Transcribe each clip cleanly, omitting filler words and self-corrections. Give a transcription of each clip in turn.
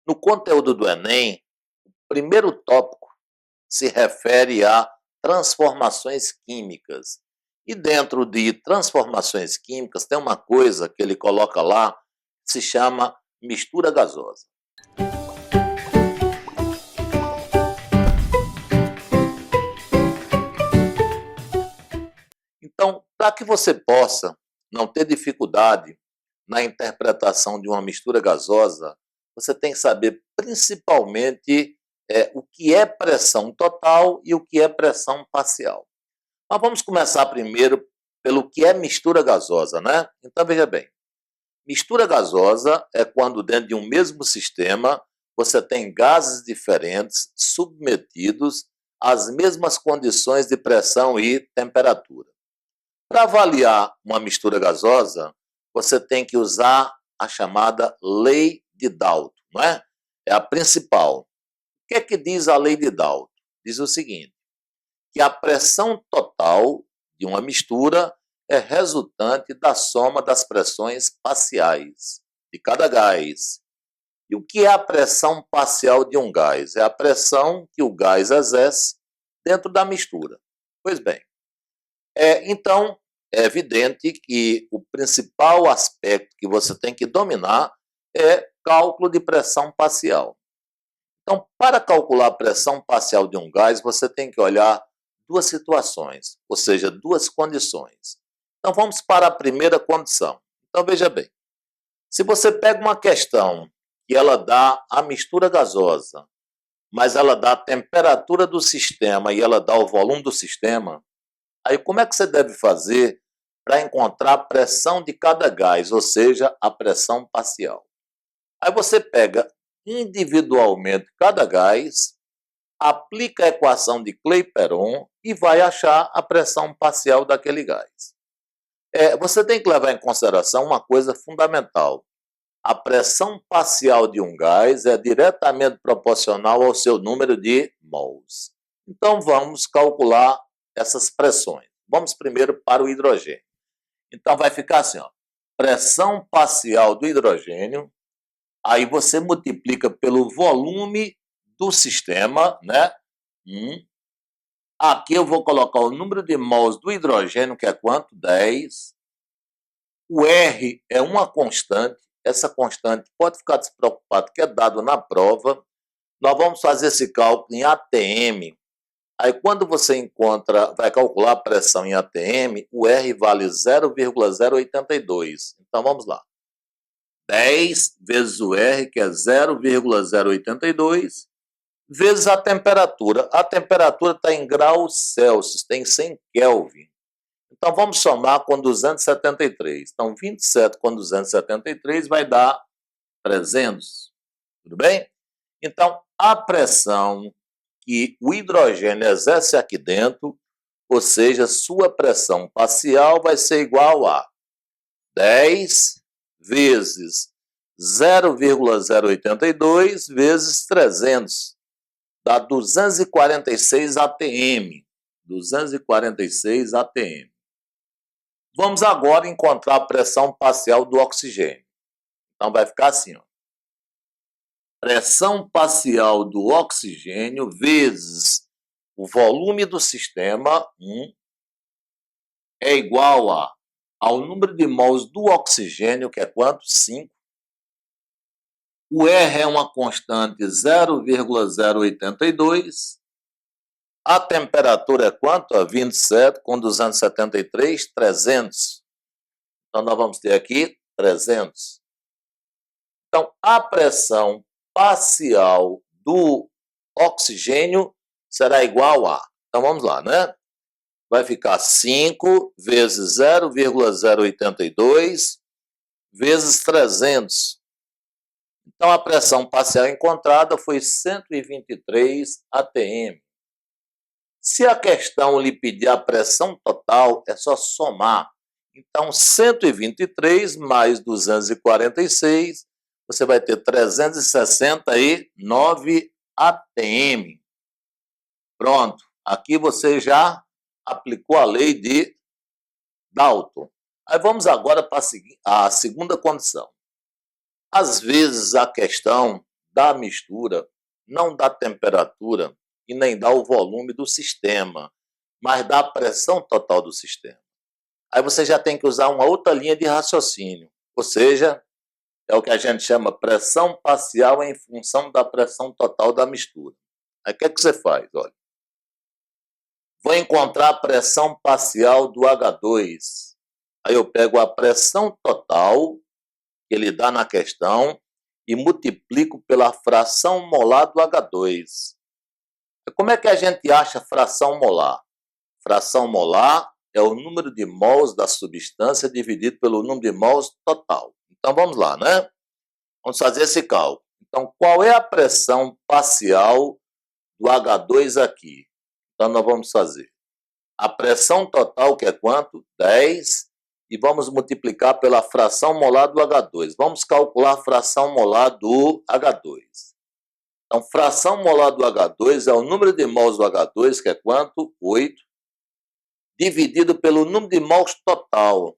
No conteúdo do Enem, o primeiro tópico se refere a transformações químicas. E dentro de transformações químicas tem uma coisa que ele coloca lá que se chama mistura gasosa. Então, para que você possa não ter dificuldade na interpretação de uma mistura gasosa, você tem que saber principalmente o que é pressão total e o que é pressão parcial. Mas vamos começar primeiro pelo que é mistura gasosa, né? Então, veja bem, mistura gasosa é quando dentro de um mesmo sistema você tem gases diferentes submetidos às mesmas condições de pressão e temperatura. Para avaliar uma mistura gasosa, você tem que usar a chamada lei de Dalton, não é? É a principal. O que é que diz a lei de Dalton? Diz o seguinte, que a pressão total de uma mistura é resultante da soma das pressões parciais de cada gás. E o que é a pressão parcial de um gás? É a pressão que o gás exerce dentro da mistura. Pois bem, então é evidente que o principal aspecto que você tem que dominar é cálculo de pressão parcial. Então, para calcular a pressão parcial de um gás, você tem que olhar duas situações, ou seja, duas condições. Então, vamos para a primeira condição. Então, veja bem, se você pega uma questão que ela dá a mistura gasosa, mas ela dá a temperatura do sistema e ela dá o volume do sistema, aí como é que você deve fazer para encontrar a pressão de cada gás, ou seja, a pressão parcial? Aí você pega individualmente cada gás, aplica a equação de Clapeyron e vai achar a pressão parcial daquele gás. Você tem que levar em consideração uma coisa fundamental. A pressão parcial de um gás é diretamente proporcional ao seu número de mols. Então vamos calcular essas pressões. Vamos primeiro para o hidrogênio. Então vai ficar assim, ó, pressão parcial do hidrogênio, aí você multiplica pelo volume do sistema, né? Aqui eu vou colocar o número de mols do hidrogênio, que é quanto? 10. O R é uma constante. Essa constante pode ficar despreocupado, que é dado na prova. Nós vamos fazer esse cálculo em ATM. Aí, quando você vai calcular a pressão em ATM, o R vale 0,082. Então, vamos lá. 10 vezes o R, que é 0,082, vezes a temperatura. A temperatura está em graus Celsius, tem 100 Kelvin. Então, vamos somar com 273. Então, 27 com 273 vai dar 300. Tudo bem? Então, a pressão que o hidrogênio exerce aqui dentro, ou seja, sua pressão parcial vai ser igual a 10 vezes 0,082 vezes 300. Dá 246 atm. 246 atm. Vamos agora encontrar a pressão parcial do oxigênio. Então vai ficar assim, ó. Pressão parcial do oxigênio vezes o volume do sistema, é igual ao número de mols do oxigênio, que é quanto? 5. O R é uma constante 0,082. A temperatura é quanto? 27 com 273, 300. Então, nós vamos ter aqui 300. Então, a pressão parcial do oxigênio será igual a... Então, vamos lá, né? Vai ficar 5 vezes 0,082 vezes 300. Então, a pressão parcial encontrada foi 123 atm. Se a questão lhe pedir a pressão total, é só somar. Então, 123 mais 246, você vai ter 369 atm. Pronto. Aqui você já aplicou a lei de Dalton. Aí vamos agora para a segunda condição. Às vezes a questão da mistura, não dá temperatura e nem dá o volume do sistema, mas dá a pressão total do sistema. Aí você já tem que usar uma outra linha de raciocínio, ou seja, é o que a gente chama pressão parcial em função da pressão total da mistura. Aí o que é que você faz? Olha, vou encontrar a pressão parcial do H2. Aí eu pego a pressão total que ele dá na questão e multiplico pela fração molar do H2. Como é que a gente acha fração molar? Fração molar é o número de mols da substância dividido pelo número de mols total. Então vamos lá, né? Vamos fazer esse cálculo. Então, qual é a pressão parcial do H2 aqui? Então nós vamos fazer a pressão total, que é quanto? 10, e vamos multiplicar pela fração molar do H2. Vamos calcular a fração molar do H2. Então, fração molar do H2 é o número de mols do H2, que é quanto? 8, dividido pelo número de mols total,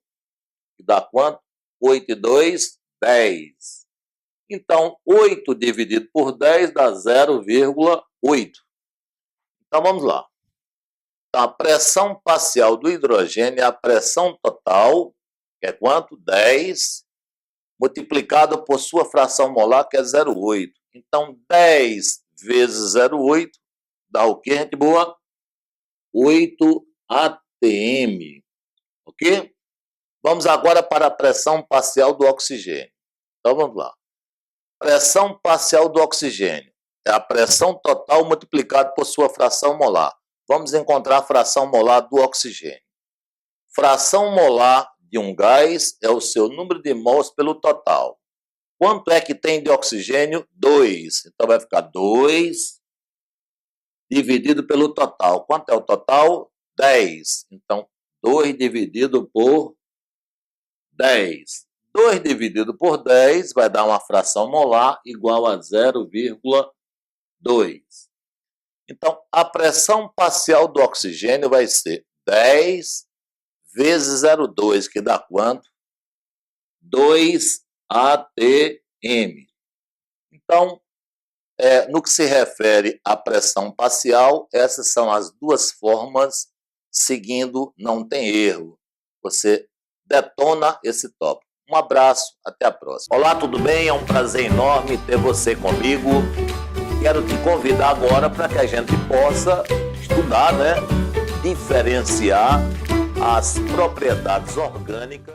que dá quanto? 8 e 2, 10. Então, 8 dividido por 10 dá 0,8. Então, vamos lá. Então, a pressão parcial do hidrogênio é a pressão total, que é quanto? 10, multiplicado por sua fração molar, que é 0,8. Então, 10 vezes 0,8 dá o quê, gente boa? 8 atm. Ok? Vamos agora para a pressão parcial do oxigênio. Então, vamos lá. Pressão parcial do oxigênio é a pressão total multiplicada por sua fração molar. Vamos encontrar a fração molar do oxigênio. Fração molar de um gás é o seu número de mols pelo total. Quanto é que tem de oxigênio? 2. Então vai ficar 2 dividido pelo total. Quanto é o total? 10. Então, 2 dividido por 10. 2 dividido por 10 vai dar uma fração molar igual a 0,2. Então, a pressão parcial do oxigênio vai ser 10 vezes 0,2, que dá quanto? 2 atm. Então, no que se refere à pressão parcial, essas são as duas formas, seguindo, não tem erro. Você detona esse tópico. Um abraço, até a próxima. Olá, tudo bem? É um prazer enorme ter você comigo. Quero te convidar agora para que a gente possa estudar, né? Diferenciar as propriedades orgânicas